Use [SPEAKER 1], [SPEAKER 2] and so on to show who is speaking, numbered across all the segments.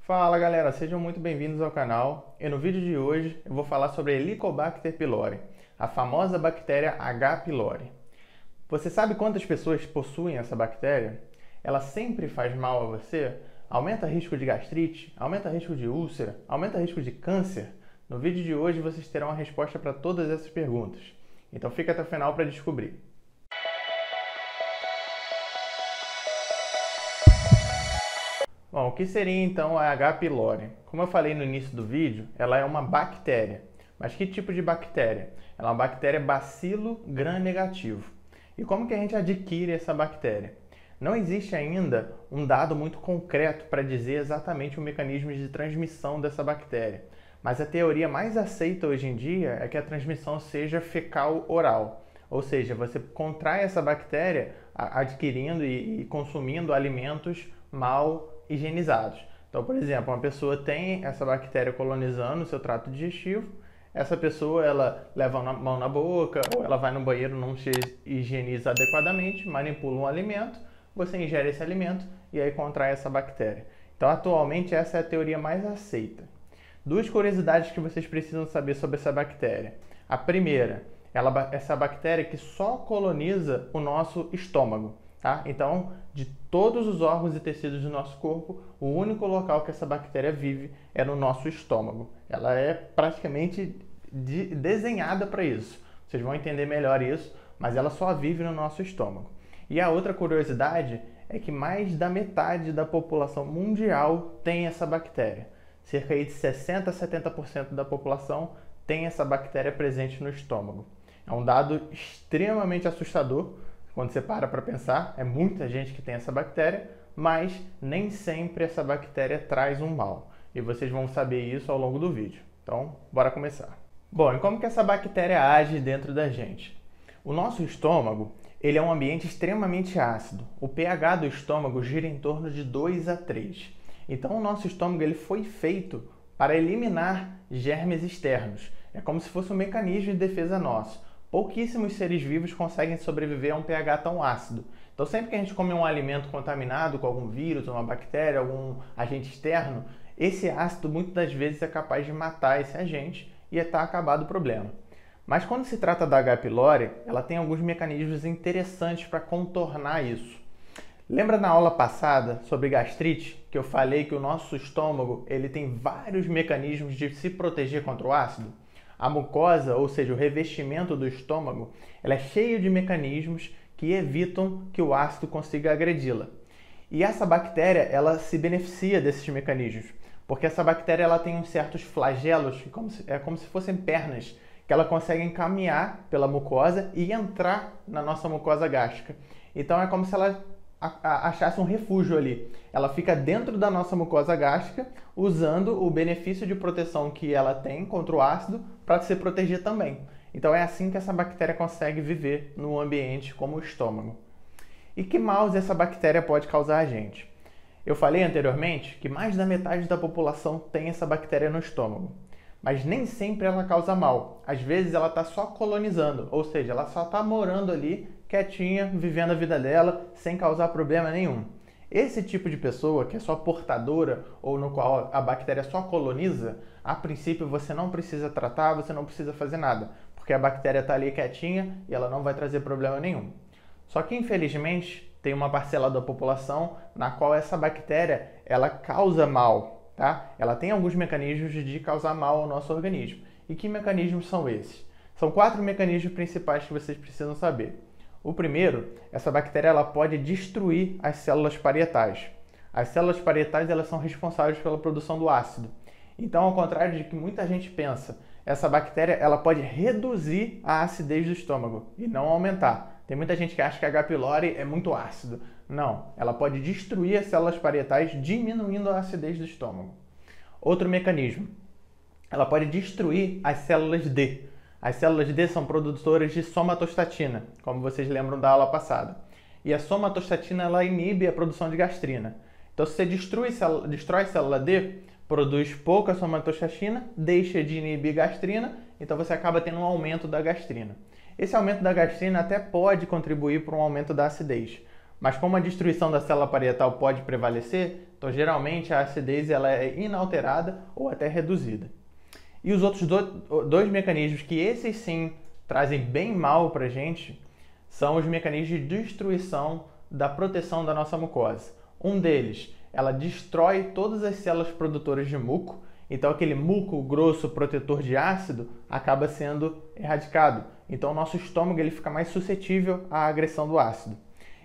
[SPEAKER 1] Fala galera, sejam muito bem-vindos ao canal e no vídeo de hoje eu vou falar sobre a Helicobacter pylori, a famosa bactéria H. pylori. Você sabe quantas pessoas possuem essa bactéria? Ela sempre faz mal a você? Aumenta risco de gastrite? Aumenta risco de úlcera? Aumenta risco de câncer? No vídeo de hoje vocês terão a resposta para todas essas perguntas, então fica até o final para descobrir. Bom, o que seria então a H. pylori? Como eu falei no início do vídeo, ela é uma bactéria. Mas que tipo de bactéria? Ela é uma bactéria bacilo gram-negativo. E como que a gente adquire essa bactéria? Não existe ainda um dado muito concreto para dizer exatamente o mecanismo de transmissão dessa bactéria. Mas a teoria mais aceita hoje em dia é que a transmissão seja fecal-oral. Ou seja, você contrai essa bactéria adquirindo e consumindo alimentos mal higienizados. Então, por exemplo, uma pessoa tem essa bactéria colonizando o seu trato digestivo, essa pessoa ela leva a mão na boca ou ela vai no banheiro, não se higieniza adequadamente, manipula um alimento, você ingere esse alimento e aí contrai essa bactéria. Então, atualmente, essa é a teoria mais aceita. Duas curiosidades que vocês precisam saber sobre essa bactéria. A primeira, essa bactéria que só coloniza o nosso estômago. Tá? Então, de todos os órgãos e tecidos do nosso corpo, o único local que essa bactéria vive é no nosso estômago. Ela é praticamente desenhada para isso. Vocês vão entender melhor isso, mas ela só vive no nosso estômago. E a outra curiosidade é que mais da metade da população mundial tem essa bactéria. Cerca de 60 a 70% da população tem essa bactéria presente no estômago. É um dado extremamente assustador. Quando você para pensar, é muita gente que tem essa bactéria, mas nem sempre essa bactéria traz um mal. E vocês vão saber isso ao longo do vídeo. Então, bora começar. Bom, e como que essa bactéria age dentro da gente? O nosso estômago, ele é um ambiente extremamente ácido. O pH do estômago gira em torno de 2 a 3. Então, o nosso estômago ele foi feito para eliminar germes externos. É como se fosse um mecanismo de defesa nosso. Pouquíssimos seres vivos conseguem sobreviver a um pH tão ácido. Então, sempre que a gente come um alimento contaminado com algum vírus, uma bactéria, algum agente externo, esse ácido muitas das vezes é capaz de matar esse agente e está acabado o problema. Mas quando se trata da H. pylori, ela tem alguns mecanismos interessantes para contornar isso. Lembra na aula passada sobre gastrite, que eu falei que o nosso estômago ele tem vários mecanismos de se proteger contra o ácido? A mucosa, ou seja, o revestimento do estômago, ela é cheia de mecanismos que evitam que o ácido consiga agredi-la. E essa bactéria, ela se beneficia desses mecanismos, porque essa bactéria ela tem uns certos flagelos, é como se fossem pernas, que ela consegue caminhar pela mucosa e entrar na nossa mucosa gástrica. Então é como se ela achasse um refúgio ali. Ela fica dentro da nossa mucosa gástrica, usando o benefício de proteção que ela tem contra o ácido para se proteger também. Então é assim que essa bactéria consegue viver no ambiente como o estômago. E que males essa bactéria pode causar a gente? Eu falei anteriormente que mais da metade da população tem essa bactéria no estômago. Mas nem sempre ela causa mal. Às vezes ela está só colonizando, ou seja, ela só está morando ali, quietinha, vivendo a vida dela, sem causar problema nenhum. Esse tipo de pessoa, que é só portadora, ou no qual a bactéria só coloniza, a princípio você não precisa tratar, você não precisa fazer nada, porque a bactéria está ali quietinha e ela não vai trazer problema nenhum. Só que, infelizmente, tem uma parcela da população na qual essa bactéria ela causa mal. Tá? Ela tem alguns mecanismos de causar mal ao nosso organismo. E que mecanismos são esses? São 4 mecanismos principais que vocês precisam saber. O primeiro, essa bactéria ela pode destruir as células parietais. As células parietais elas são responsáveis pela produção do ácido. Então, ao contrário de que muita gente pensa, essa bactéria ela pode reduzir a acidez do estômago e não aumentar. Tem muita gente que acha que a H. pylori é muito ácido. Não, ela pode destruir as células parietais, diminuindo a acidez do estômago. Outro mecanismo, ela pode destruir as células D. As células D são produtoras de somatostatina, como vocês lembram da aula passada. E a somatostatina ela inibe a produção de gastrina. Então, se você destrói a célula D, produz pouca somatostatina, deixa de inibir gastrina, então você acaba tendo um aumento da gastrina. Esse aumento da gastrina até pode contribuir para um aumento da acidez, Mas como a destruição da célula parietal pode prevalecer, então geralmente a acidez ela é inalterada ou até reduzida. E os outros dois mecanismos que esses sim trazem bem mal para a gente são os mecanismos de destruição da proteção da nossa mucosa. Um deles, ela destrói todas as células produtoras de muco, então aquele muco grosso protetor de ácido acaba sendo erradicado. Então o nosso estômago ele fica mais suscetível à agressão do ácido.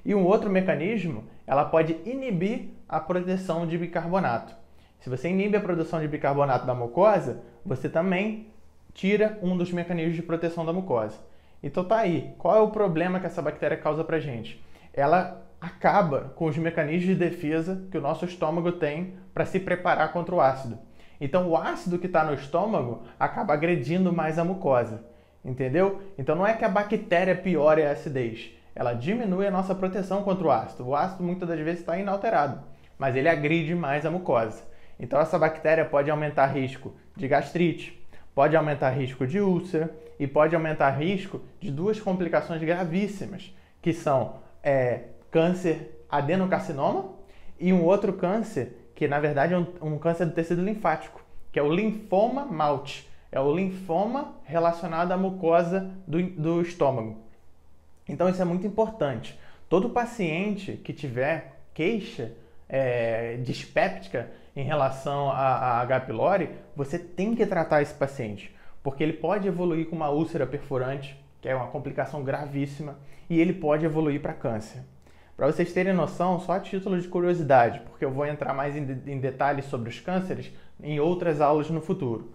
[SPEAKER 1] E um outro mecanismo, ela pode inibir a produção de bicarbonato. Se você inibe a produção de bicarbonato da mucosa, você também tira um dos mecanismos de proteção da mucosa. Então tá aí, qual é o problema que essa bactéria causa pra gente? Ela acaba com os mecanismos de defesa que o nosso estômago tem para se preparar contra o ácido. Então o ácido que está no estômago acaba agredindo mais a mucosa, entendeu? Então não é que a bactéria piore a acidez, ela diminui a nossa proteção contra o ácido. O ácido muitas das vezes está inalterado, mas ele agride mais a mucosa. Então essa bactéria pode aumentar risco de gastrite, pode aumentar risco de úlcera e pode aumentar risco de duas complicações gravíssimas, que são câncer adenocarcinoma e um outro câncer que na verdade é um câncer do tecido linfático, que é o linfoma Malte. É o linfoma relacionado à mucosa do estômago. Então isso é muito importante. Todo paciente que tiver queixa dispéptica em relação a H. pylori, você tem que tratar esse paciente, porque ele pode evoluir com uma úlcera perfurante, que é uma complicação gravíssima, e ele pode evoluir para câncer. Para vocês terem noção, só a título de curiosidade, porque eu vou entrar mais em detalhes sobre os cânceres em outras aulas no futuro.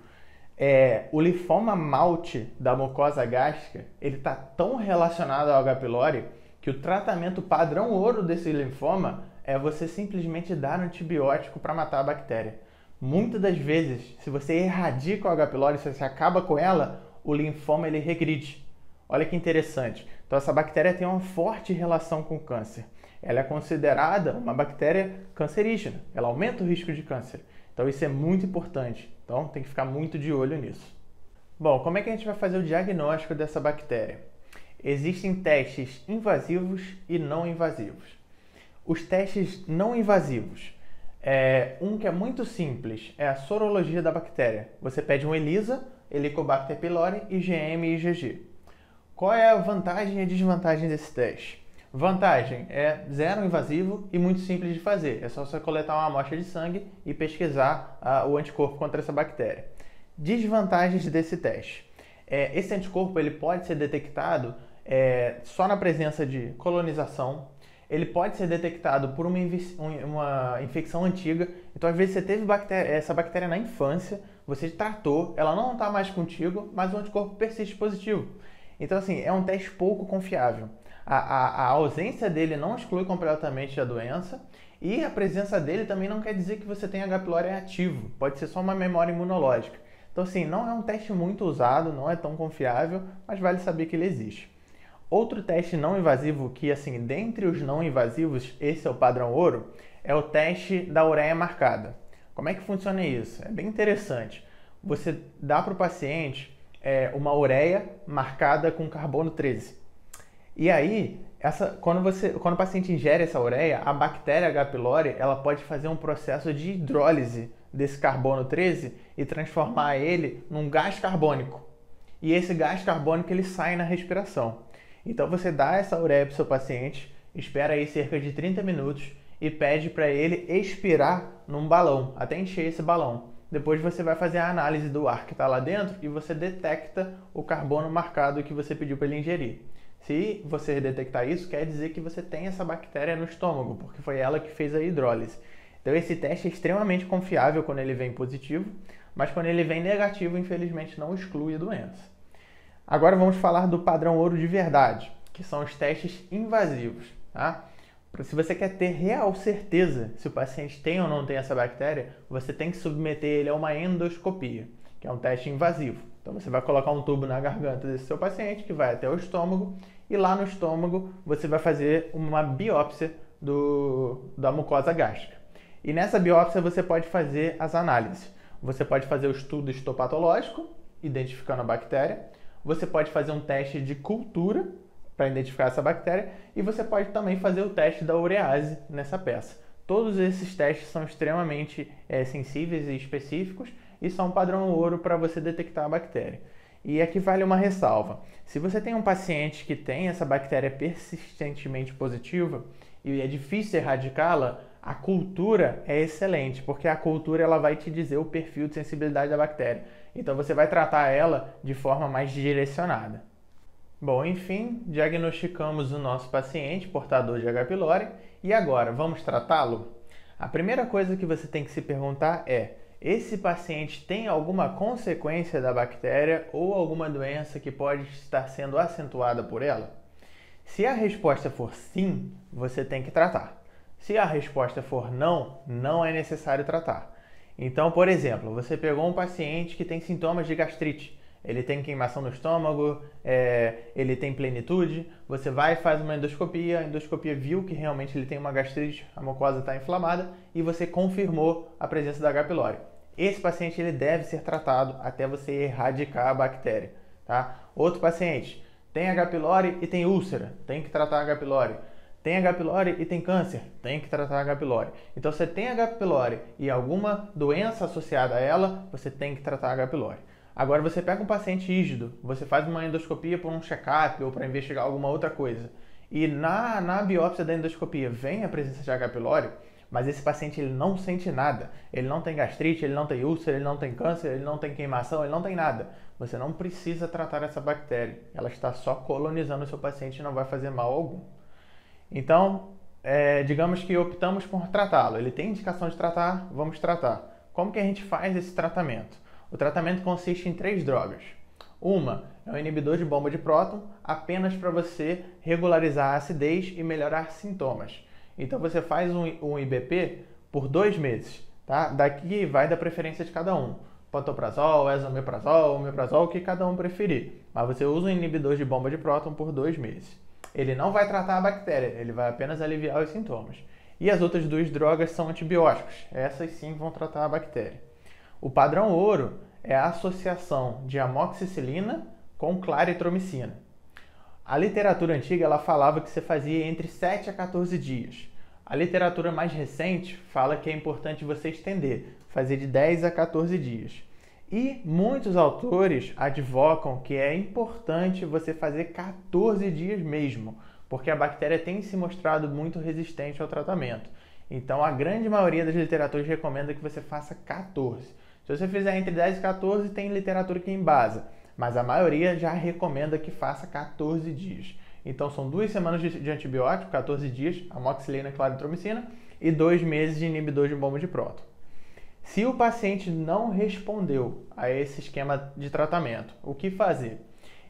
[SPEAKER 1] O linfoma Malte da mucosa gástrica, ele está tão relacionado ao H. pylori que o tratamento padrão ouro desse linfoma é você simplesmente dar antibiótico para matar a bactéria. Muitas das vezes, se você erradica o H. pylori, se você acaba com ela, o linfoma ele regride. Olha que interessante. Então essa bactéria tem uma forte relação com o câncer. Ela é considerada uma bactéria cancerígena. Ela aumenta o risco de câncer. Então isso é muito importante. Então tem que ficar muito de olho nisso. Bom, como é que a gente vai fazer o diagnóstico dessa bactéria? Existem testes invasivos e não invasivos. Os testes não invasivos, um que é muito simples, é a sorologia da bactéria. Você pede um ELISA, Helicobacter pylori, IgM e IgG. Qual é a vantagem e a desvantagem desse teste? Vantagem é zero invasivo e muito simples de fazer. É só você coletar uma amostra de sangue e pesquisar o anticorpo contra essa bactéria. Desvantagens desse teste. Esse anticorpo ele pode ser detectado só na presença de colonização. Ele pode ser detectado por uma infecção antiga. Então, às vezes, você teve essa bactéria na infância, você tratou, ela não está mais contigo, mas o anticorpo persiste positivo. Então, assim, é um teste pouco confiável. A ausência dele não exclui completamente a doença e a presença dele também não quer dizer que você tem H. pylori ativo. Pode ser só uma memória imunológica. Então, assim, não é um teste muito usado, não é tão confiável, mas vale saber que ele existe. Outro teste não invasivo que, assim, dentre os não invasivos, esse é o padrão ouro, é o teste da ureia marcada. Como é que funciona isso? É bem interessante. Você dá para o paciente uma ureia marcada com carbono 13. E aí, quando o paciente ingere essa ureia, a bactéria H. pylori ela pode fazer um processo de hidrólise desse carbono 13 e transformar ele num gás carbônico. E esse gás carbônico ele sai na respiração. Então você dá essa ureia para o seu paciente, espera aí cerca de 30 minutos e pede para ele expirar num balão, até encher esse balão. Depois você vai fazer a análise do ar que está lá dentro e você detecta o carbono marcado que você pediu para ele ingerir. Se você detectar isso, quer dizer que você tem essa bactéria no estômago, porque foi ela que fez a hidrólise. Então esse teste é extremamente confiável quando ele vem positivo, mas quando ele vem negativo, infelizmente não exclui a doença. Agora vamos falar do padrão ouro de verdade, que são os testes invasivos. Tá? Se você quer ter real certeza se o paciente tem ou não tem essa bactéria, você tem que submeter ele a uma endoscopia, que é um teste invasivo. Então você vai colocar um tubo na garganta desse seu paciente, que vai até o estômago, e lá no estômago você vai fazer uma biópsia da mucosa gástrica. E nessa biópsia você pode fazer as análises. Você pode fazer o estudo histopatológico, identificando a bactéria. Você pode fazer um teste de cultura para identificar essa bactéria e você pode também fazer o teste da urease nessa peça. Todos esses testes são extremamente sensíveis e específicos e são um padrão ouro para você detectar a bactéria. E aqui vale uma ressalva. Se você tem um paciente que tem essa bactéria persistentemente positiva e é difícil erradicá-la, a cultura é excelente, porque a cultura ela vai te dizer o perfil de sensibilidade da bactéria. Então você vai tratar ela de forma mais direcionada. Bom, enfim, diagnosticamos o nosso paciente portador de H. pylori e agora, vamos tratá-lo? A primeira coisa que você tem que se perguntar é: esse paciente tem alguma consequência da bactéria ou alguma doença que pode estar sendo acentuada por ela? Se a resposta for sim, você tem que tratar. Se a resposta for não, não é necessário tratar. Então, por exemplo, você pegou um paciente que tem sintomas de gastrite. Ele tem queimação no estômago, ele tem plenitude, você vai e faz uma endoscopia, a endoscopia viu que realmente ele tem uma gastrite, a mucosa está inflamada e você confirmou a presença da H. pylori. Esse paciente ele deve ser tratado até você erradicar a bactéria. Tá? Outro paciente tem H. pylori e tem úlcera, tem que tratar a H. pylori. Tem H. pylori e tem câncer, tem que tratar a H. pylori. Então, se você tem H. pylori e alguma doença associada a ela, você tem que tratar a H. pylori. Agora, você pega um paciente rígido, você faz uma endoscopia por um check-up ou para investigar alguma outra coisa, e na biópsia da endoscopia vem a presença de H. pylori, mas esse paciente ele não sente nada. Ele não tem gastrite, ele não tem úlcera, ele não tem câncer, ele não tem queimação, ele não tem nada. Você não precisa tratar essa bactéria. Ela está só colonizando o seu paciente e não vai fazer mal algum. Então, digamos que optamos por tratá-lo. Ele tem indicação de tratar, vamos tratar. Como que a gente faz esse tratamento? O tratamento consiste em 3 drogas. Uma é um inibidor de bomba de próton, apenas para você regularizar a acidez e melhorar sintomas. Então você faz um IBP por 2 meses. Tá? Daqui vai da preferência de cada um. Pantoprazol, esomeprazol, omeprazol, o que cada um preferir. Mas você usa um inibidor de bomba de próton por 2 meses. Ele não vai tratar a bactéria, ele vai apenas aliviar os sintomas. E as outras 2 drogas são antibióticos. Essas sim vão tratar a bactéria. O padrão ouro é a associação de amoxicilina com claritromicina. A literatura antiga ela falava que você fazia entre 7 a 14 dias. A literatura mais recente fala que é importante você estender, fazer de 10 a 14 dias. E muitos autores advocam que é importante você fazer 14 dias mesmo, porque a bactéria tem se mostrado muito resistente ao tratamento. Então, a grande maioria das literaturas recomenda que você faça 14. Se você fizer entre 10 e 14, tem literatura que embasa, mas a maioria já recomenda que faça 14 dias. Então, são 2 semanas de antibiótico, 14 dias, amoxicilina e claritromicina, e 2 meses de inibidor de bomba de próton. Se o paciente não respondeu a esse esquema de tratamento, o que fazer?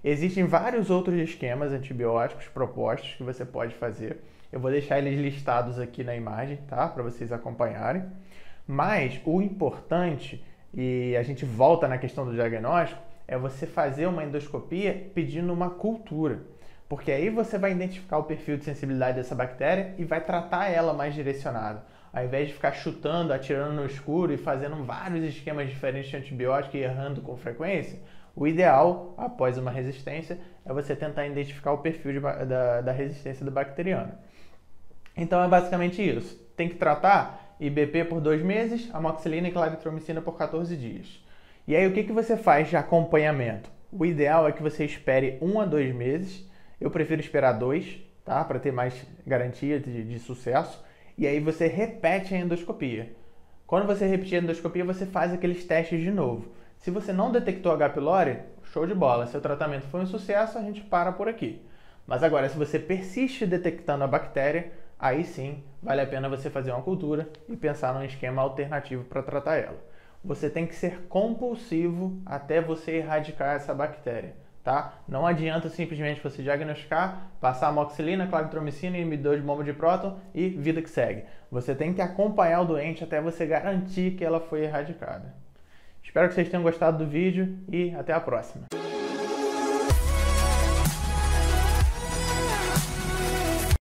[SPEAKER 1] Existem vários outros esquemas antibióticos propostos que você pode fazer. Eu vou deixar eles listados aqui na imagem, tá? Para vocês acompanharem. Mas o importante, e a gente volta na questão do diagnóstico, é você fazer uma endoscopia pedindo uma cultura. Porque aí você vai identificar o perfil de sensibilidade dessa bactéria e vai tratar ela mais direcionado. Ao invés de ficar chutando, atirando no escuro e fazendo vários esquemas diferentes de antibiótico e errando com frequência, o ideal, após uma resistência, é você tentar identificar o perfil da resistência do bacteriano. Então é basicamente isso. Tem que tratar IBP por 2 meses, amoxicilina e claritromicina por 14 dias. E aí o que você faz de acompanhamento? O ideal é que você espere 1 a 2 meses. Eu prefiro esperar 2, tá? Para ter mais garantia de sucesso. E aí você repete a endoscopia. Quando você repetir a endoscopia, você faz aqueles testes de novo. Se você não detectou H. pylori, show de bola. Seu tratamento foi um sucesso, a gente para por aqui. Mas agora, se você persiste detectando a bactéria, aí sim vale a pena você fazer uma cultura e pensar num esquema alternativo para tratar ela. Você tem que ser compulsivo até você erradicar essa bactéria. Tá? Não adianta simplesmente você diagnosticar, passar amoxicilina, claritromicina, inibidor de bomba de próton e vida que segue. Você tem que acompanhar o doente até você garantir que ela foi erradicada. Espero que vocês tenham gostado do vídeo e até a próxima.